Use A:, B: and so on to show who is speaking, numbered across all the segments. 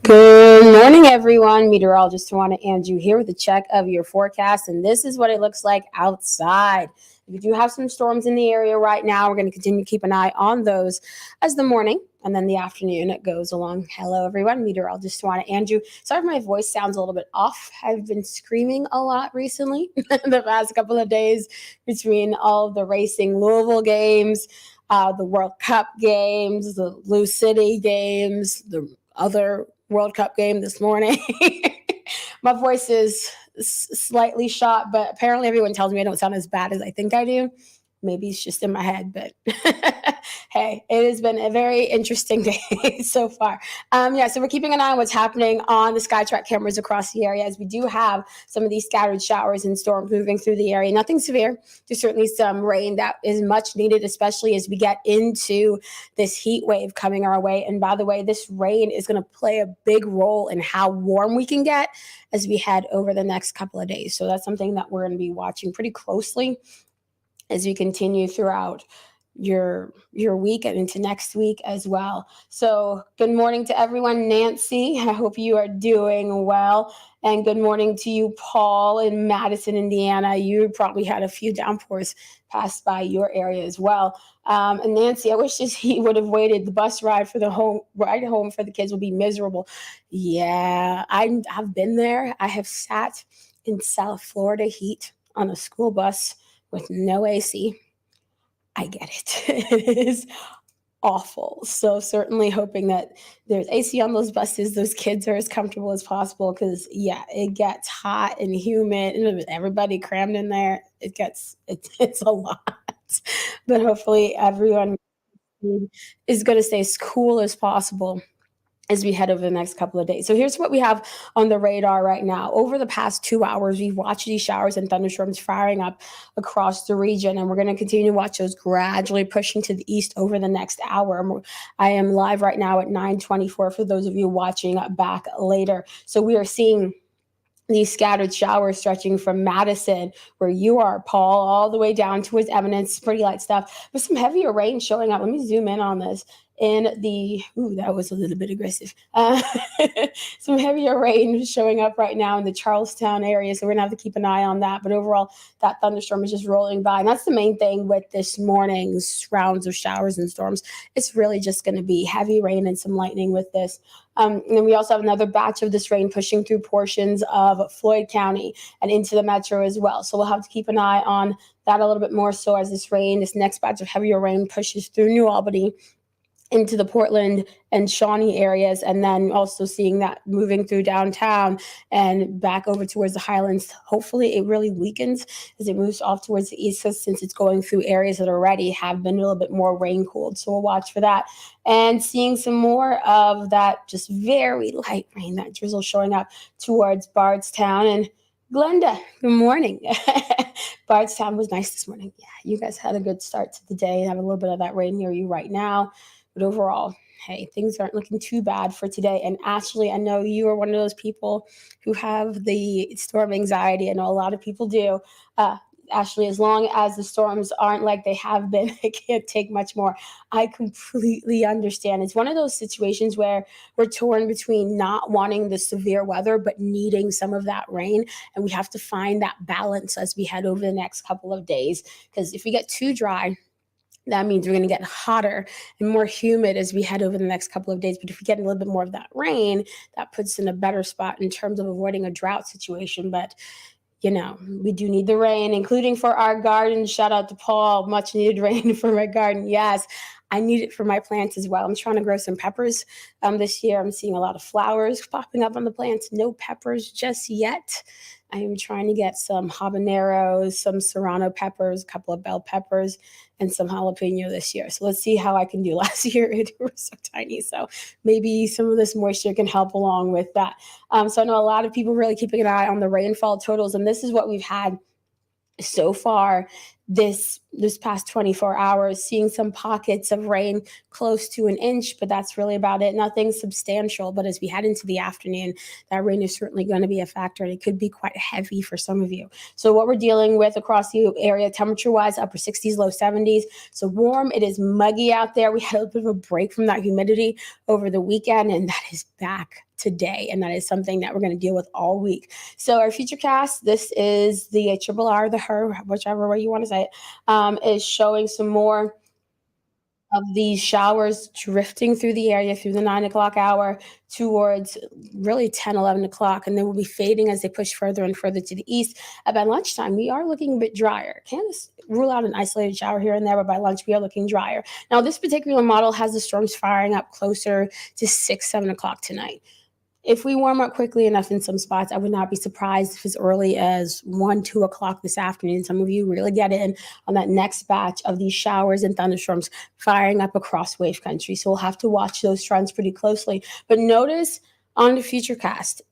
A: Good morning, everyone. Meteorologist Tawana Andrew here with a check of your forecast, and this is what it looks like outside. We do have some storms in the area right now. We're going to continue to keep an eye on those as the morning and then the afternoon it goes along. Hello, everyone. Meteorologist Tawana Andrew. Sorry if my voice sounds a little bit off. I've been screaming a lot recently the past couple of days between all of the racing Louisville games, the World Cup games, the Lou City games, the other World Cup game this morning. My voice is slightly shot, but apparently everyone tells me I don't sound as bad as I think I do. Maybe it's just in my head, but hey, it has been a very interesting day so far. So we're keeping an eye on what's happening on the SkyTrack cameras across the area, as we do have some of these scattered showers and storms moving through the area. Nothing severe. There's certainly some rain that is much needed, especially as we get into this heat wave coming our way. And by the way, this rain is going to play a big role in how warm we can get as we head over the next couple of days. So that's something that we're going to be watching pretty closely as we continue throughout your week and into next week as well. So good morning to everyone. Nancy, I hope you are doing well. And good morning to you, Paul, in Madison, Indiana. You probably had a few downpours pass by your area as well. And Nancy, I wish this heat would have waited. The bus ride home for the kids will be miserable. Yeah, I've been there. I have sat in South Florida heat on a school bus with no AC. I get it. It is awful. So certainly hoping that there's AC on those buses, those kids are as comfortable as possible, because it gets hot and humid and everybody crammed in there. It's a lot. But hopefully everyone is going to stay as cool as possible as we head over the next couple of days. So here's what we have on the radar right now. Over the past 2 hours, we've watched these showers and thunderstorms firing up across the region, and we're going to continue to watch those gradually pushing to the east over the next hour. I am live right now at 9:24 for those of you watching back later. So we are seeing these scattered showers stretching from Madison, where you are, Paul, all the way down towards Eminence, pretty light stuff, with some heavier rain showing up. Let me zoom in on this. That was a little bit aggressive. Some heavier rain showing up right now in the Charlestown area, so we're going to have to keep an eye on that. But overall, that thunderstorm is just rolling by. And that's the main thing with this morning's rounds of showers and storms. It's really just going to be heavy rain and some lightning with this. And then we also have another batch of this rain pushing through portions of Floyd County and into the metro as well. So we'll have to keep an eye on that a little bit more so as this next batch of heavier rain pushes through New Albany into the Portland and Shawnee areas, and then also seeing that moving through downtown and back over towards the Highlands. Hopefully it really weakens as it moves off towards the east coast, since it's going through areas that already have been a little bit more rain-cooled. So we'll watch for that. And seeing some more of that just very light rain, that drizzle showing up towards Bardstown and Glenda. Good morning. Bardstown was nice this morning. Yeah, you guys had a good start to the day and have a little bit of that rain near you right now. But overall, hey, things aren't looking too bad for today. And Ashley, I know you are one of those people who have the storm anxiety. I know a lot of people do. Ashley, as long as the storms aren't like they have been, it can't take much more. I completely understand. It's one of those situations where we're torn between not wanting the severe weather, but needing some of that rain. And we have to find that balance as we head over the next couple of days. Because if we get too dry, That means we're going to get hotter and more humid as we head over the next couple of days. But if we get a little bit more of that rain, that puts us in a better spot in terms of avoiding a drought situation. But we do need the rain, including for our garden. Shout out to Paul, much needed rain for my garden. Yes, I need it for my plants as well. I'm trying to grow some peppers this year. I'm seeing a lot of flowers popping up on the plants. No peppers just yet. I am trying to get some habaneros, some serrano peppers, a couple of bell peppers, and some jalapeno this year. So let's see how I can do. Last year it was so tiny. So maybe some of this moisture can help along with that. So I know a lot of people really keeping an eye on the rainfall totals, and this is what we've had so far this past 24 hours, seeing some pockets of rain close to 1 inch, but that's really about it. Nothing substantial. But as we head into the afternoon, that rain is certainly going to be a factor, and it could be quite heavy for some of you. So what we're dealing with across the area, temperature-wise, upper 60s, low 70s. So warm. It is muggy out there. We had a bit of a break from that humidity over the weekend, and that is back today, and that is something that we're going to deal with all week. So our future cast, this is the triple R, the her, whichever way you want to say it, is showing some more of these showers drifting through the area through the 9 o'clock hour towards really 10, 11 o'clock, and then will be fading as they push further and further to the east. By lunchtime, we are looking a bit drier. Can't rule out an isolated shower here and there, but by lunch, we are looking drier. Now, this particular model has the storms firing up closer to 6, 7 o'clock tonight. If we warm up quickly enough in some spots, I would not be surprised if as early as 1, 2 o'clock this afternoon, some of you really get in on that next batch of these showers and thunderstorms firing up across wave country. So we'll have to watch those trends pretty closely. But notice on the futurecast,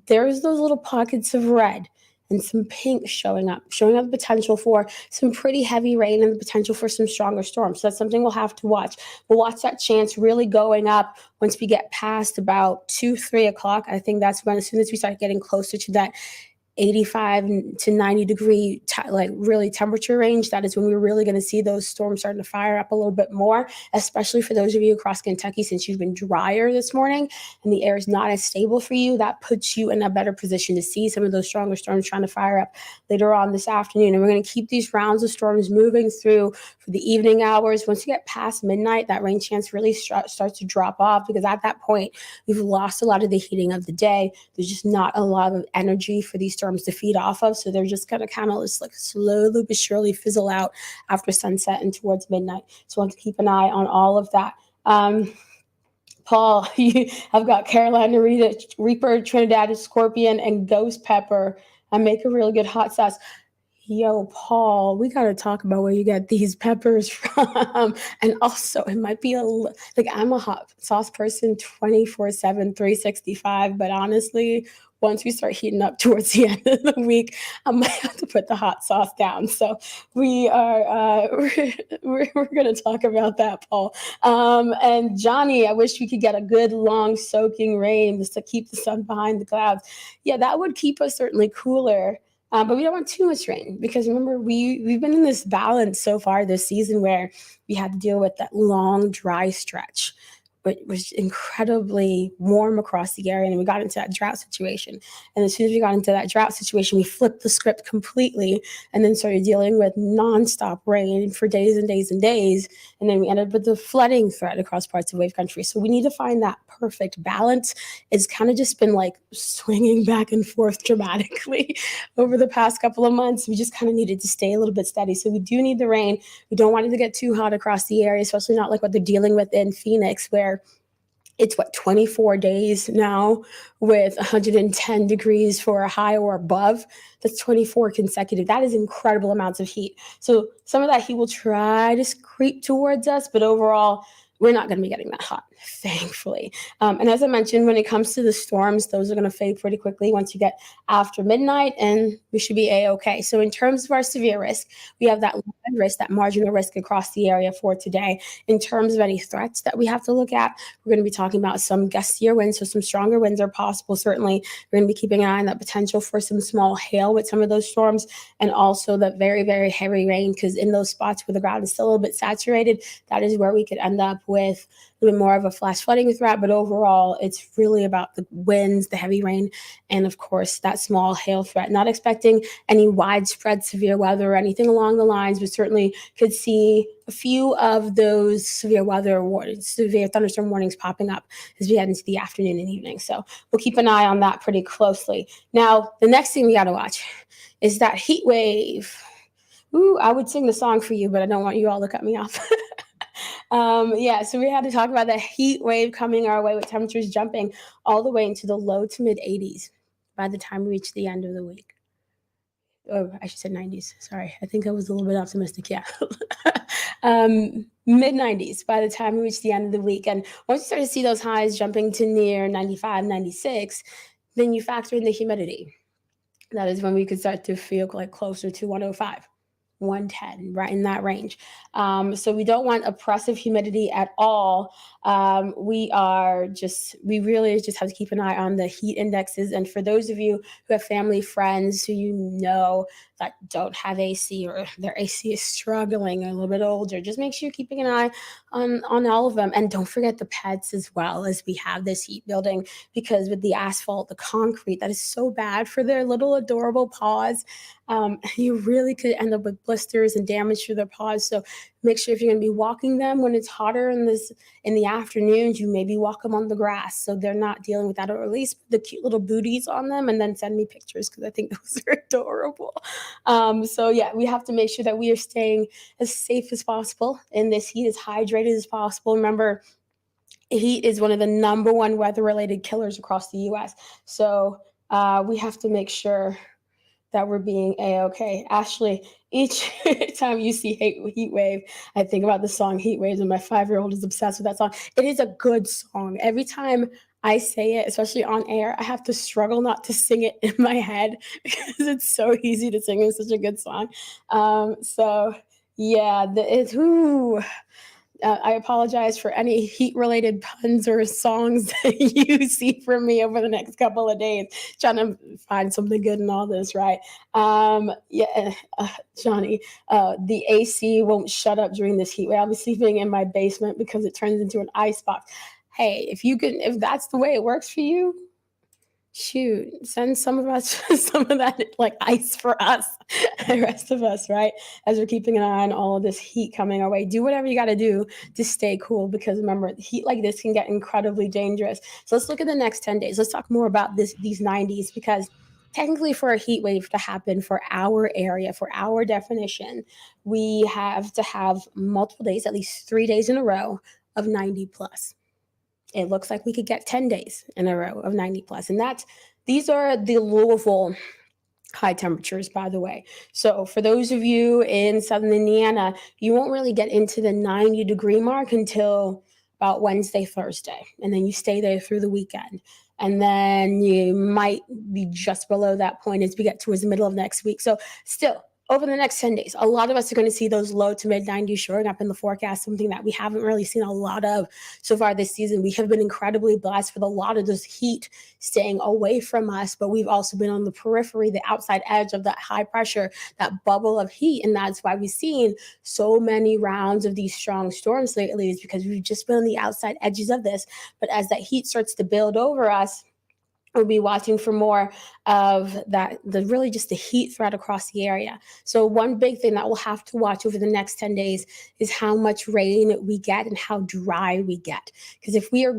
A: there's those little pockets of red and some pink showing up the potential for some pretty heavy rain and the potential for some stronger storms. So that's something we'll have to watch. We'll watch that chance really going up once we get past about 2, 3 o'clock. I think that's when, as soon as we start getting closer to that 85 to 90 degree really temperature range, that is when we're really going to see those storms starting to fire up a little bit more, especially for those of you across Kentucky, since you've been drier this morning and the air is not as stable for you. That puts you in a better position to see some of those stronger storms trying to fire up later on this afternoon. And we're going to keep these rounds of storms moving through for the evening hours. Once you get past midnight, that rain chance really starts to drop off, because at that point we've lost a lot of the heating of the day. There's just not a lot of energy for these storms to feed off of, so they're just going to kind of just slowly but surely fizzle out after sunset and towards midnight. So I want to keep an eye on all of that. Paul, I've got Carolina Reaper, Trinidad Scorpion, and Ghost Pepper. I make a really good hot sauce. Yo, Paul, we got to talk about where you get these peppers from. And also, it might be I'm a hot sauce person 24/7, 365. But honestly, once we start heating up towards the end of the week, I might have to put the hot sauce down. So we are we're going to talk about that, Paul. And Johnny, I wish we could get a good long soaking rain just to keep the sun behind the clouds. Yeah, that would keep us certainly cooler. But we don't want too much rain, because remember, we've been in this balance so far this season where we had to deal with that long dry stretch, but it was incredibly warm across the area, and we got into that drought situation. And as soon as we got into that drought situation, we flipped the script completely and then started dealing with nonstop rain for days and days and days. And then we ended up with the flooding threat across parts of wave country. So we need to find that perfect balance. It's kind of just been swinging back and forth dramatically over the past couple of months. We just kind of needed to stay a little bit steady. So we do need the rain. We don't want it to get too hot across the area, especially not like what they're dealing with in Phoenix, where it's 24 days now with 110 degrees for a high or above. That's 24 consecutive. That is incredible amounts of heat. So some of that heat will try to creep towards us, but overall, we're not going to be getting that hot, thankfully. And as I mentioned, when it comes to the storms, those are going to fade pretty quickly once you get after midnight, and we should be A-okay. So in terms of our severe risk, we have that risk, that marginal risk across the area for today. In terms of any threats that we have to look at, we're going to be talking about some gustier winds, so some stronger winds are possible. Certainly, we're going to be keeping an eye on that potential for some small hail with some of those storms, and also that very, very heavy rain, because in those spots where the ground is still a little bit saturated, that is where we could end up with a little bit more of a flash flooding threat, but overall, it's really about the winds, the heavy rain, and of course, that small hail threat. Not expecting any widespread severe weather or anything along the lines, but certainly could see a few of those severe weather warnings, severe thunderstorm warnings popping up as we head into the afternoon and evening. So we'll keep an eye on that pretty closely. Now, the next thing we got to watch is that heat wave. Ooh, I would sing the song for you, but I don't want you all to cut me off. So we had to talk about the heat wave coming our way with temperatures jumping all the way into the low to mid 80s by the time we reach the end of the week. Oh, I should say 90s. Sorry. I think I was a little bit optimistic. Yeah. Mid 90s by the time we reach the end of the week. And once you start to see those highs jumping to near 95, 96, then you factor in the humidity. That is when we could start to feel like closer to 105. 110, right in that range. So we don't want oppressive humidity at all. We really just have to keep an eye on the heat indexes. And for those of you who have family, friends who you know that don't have AC or their AC is struggling, a little bit older, just make sure you're keeping an eye on all of them. And don't forget the pets as well, as we have this heat building, because with the asphalt, the concrete, that is so bad for their little adorable paws. You really could end up with blisters and damage to their paws. So make sure if you're going to be walking them when it's hotter in the afternoons, you maybe walk them on the grass so they're not dealing with that, or at least the cute little booties on them, and then send me pictures because I think those are adorable. We have to make sure that we are staying as safe as possible in this heat, as hydrated as possible. Remember, heat is one of the number one weather-related killers across the U.S. So we have to make sure that we're being A-okay. Ashley, each time you see heat wave, I think about the song Heat Waves, and my 5-year-old is obsessed with that song. It is a good song. Every time I say it, especially on air, I have to struggle not to sing it in my head because it's so easy to sing. It's such a good song. I apologize for any heat-related puns or songs that you see from me over the next couple of days, trying to find something good in all this, right? Johnny, the AC won't shut up during this heat wave. I'll be sleeping in my basement because it turns into an ice box. Hey, if that's the way it works for you, shoot, send some of that like ice for us, the rest of us, right? As we're keeping an eye on all of this heat coming our way. Do whatever you got to do to stay cool, because remember, heat like this can get incredibly dangerous. So let's look at the next 10 days. Let's talk more about these 90s, because technically for a heat wave to happen for our area, for our definition, we have to have multiple days, at least 3 days in a row of 90 plus. It looks like we could get 10 days in a row of 90 plus. And these are the Louisville high temperatures, by the way. So for those of you in Southern Indiana, you won't really get into the 90-degree mark until about Wednesday, Thursday. And then you stay there through the weekend. And then you might be just below that point as we get towards the middle of next week. So still, over the next 10 days, a lot of us are going to see those low to mid 90s showing up in the forecast, something that we haven't really seen a lot of so far this season. We have been incredibly blessed with a lot of this heat staying away from us, but we've also been on the periphery, the outside edge of that high pressure, that bubble of heat. And that's why we've seen so many rounds of these strong storms lately, is because we've just been on the outside edges of this. But as that heat starts to build over us, we'll be watching for more of that, really just the heat threat across the area. So one big thing that we'll have to watch over the next 10 days is how much rain we get and how dry we get. Because if we are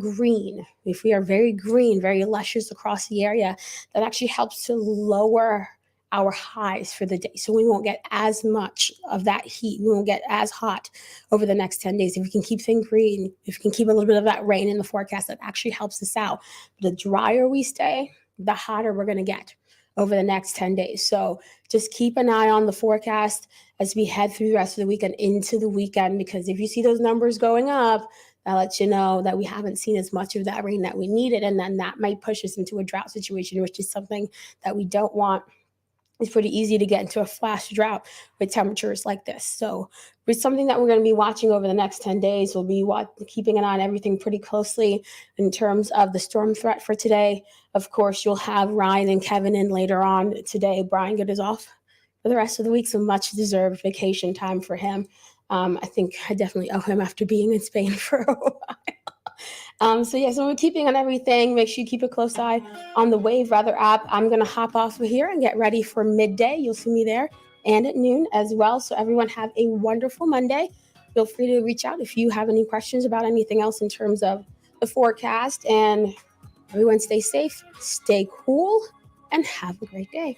A: very green, very luscious across the area, that actually helps to lower our highs for the day. So we won't get as much of that heat. We won't get as hot over the next 10 days. If we can keep things green, if we can keep a little bit of that rain in the forecast, that actually helps us out. The drier we stay, the hotter we're going to get over the next 10 days. So just keep an eye on the forecast as we head through the rest of the weekend into the weekend, because if you see those numbers going up, that lets you know that we haven't seen as much of that rain that we needed. And then that might push us into a drought situation, which is something that we don't want. It's pretty easy to get into a flash drought with temperatures like this. So it's something that we're going to be watching over the next 10 days. We'll be keeping an eye on everything pretty closely in terms of the storm threat for today. Of course, you'll have Ryan and Kevin in later on today. Brian is off for the rest of the week, so much deserved vacation time for him. I think I definitely owe him after being in Spain for a while. So we're keeping on everything. Make sure you keep a close eye on the Wave Weather app. I'm going to hop off of here and get ready for midday. You'll see me there and at noon as well. So everyone have a wonderful Monday. Feel free to reach out if you have any questions about anything else in terms of the forecast. And everyone stay safe, stay cool, and have a great day.